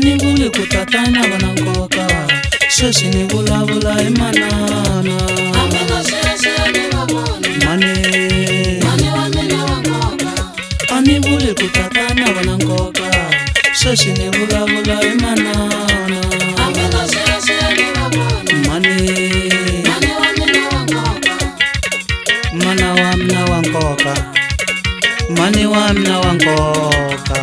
ani vuli ku tatana vana nkoka sweswi ni vulavula hi manana mane ani vuli ku tatana vana nkoka sweswi ni vulavula hi manana mane mana wa mina wa nkoka mani wa mina wa nkoka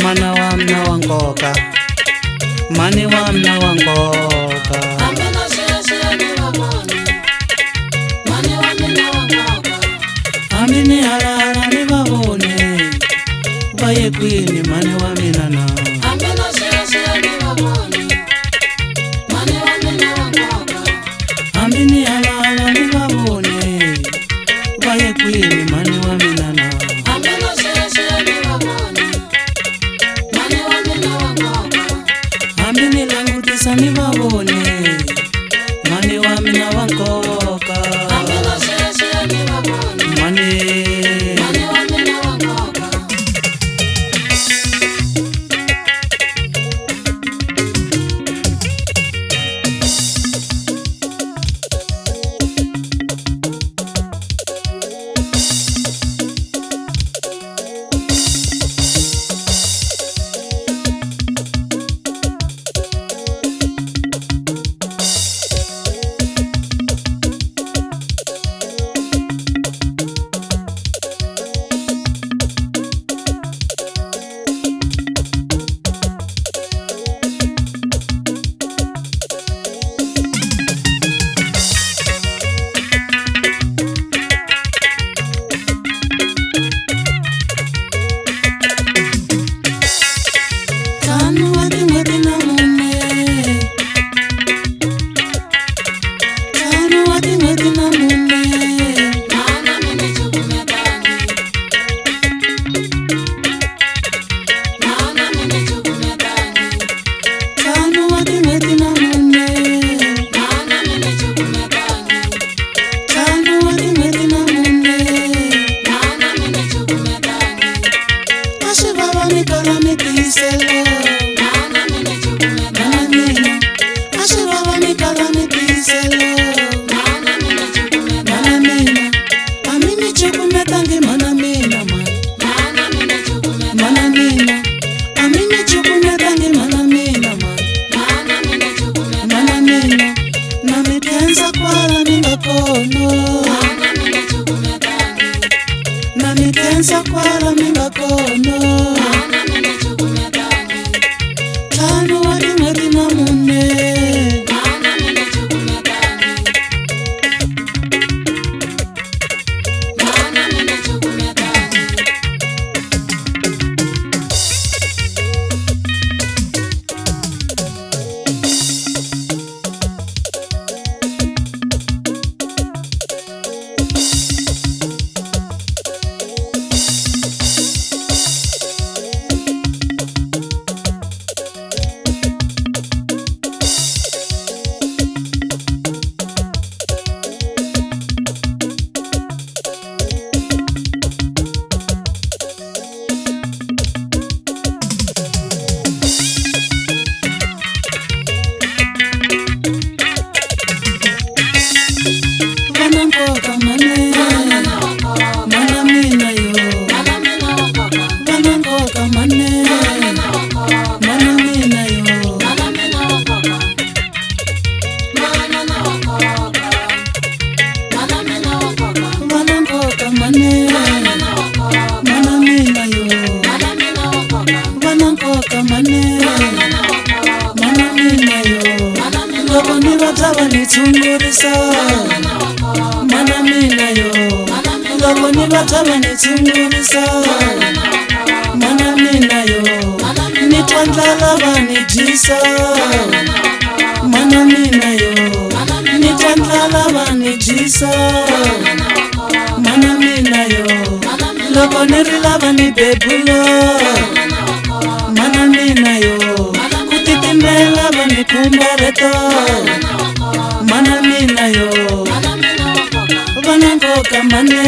mana wa mina wa nkoka mani wa mina wa nkoka amini halala ni vavone vaye kwini mani wa mina na amini halala ni vavone vaye kwini mani wa mina na amini langutisa ni vavone mani wa mina wa nkoka mani Namikenza kwala minga kono tano wadi mwedi na mune Nitsungurisa mana mina yo loko ni vatava nitsungurisa mana mina yo nitwa ndlala vani dyisa mana mina yo nitwa ndlala vani dyisa mana mina yo loko ni ri lava ni bebula mana mina yo ku titimela vani kumbareta mana mina yo vana nkoka mane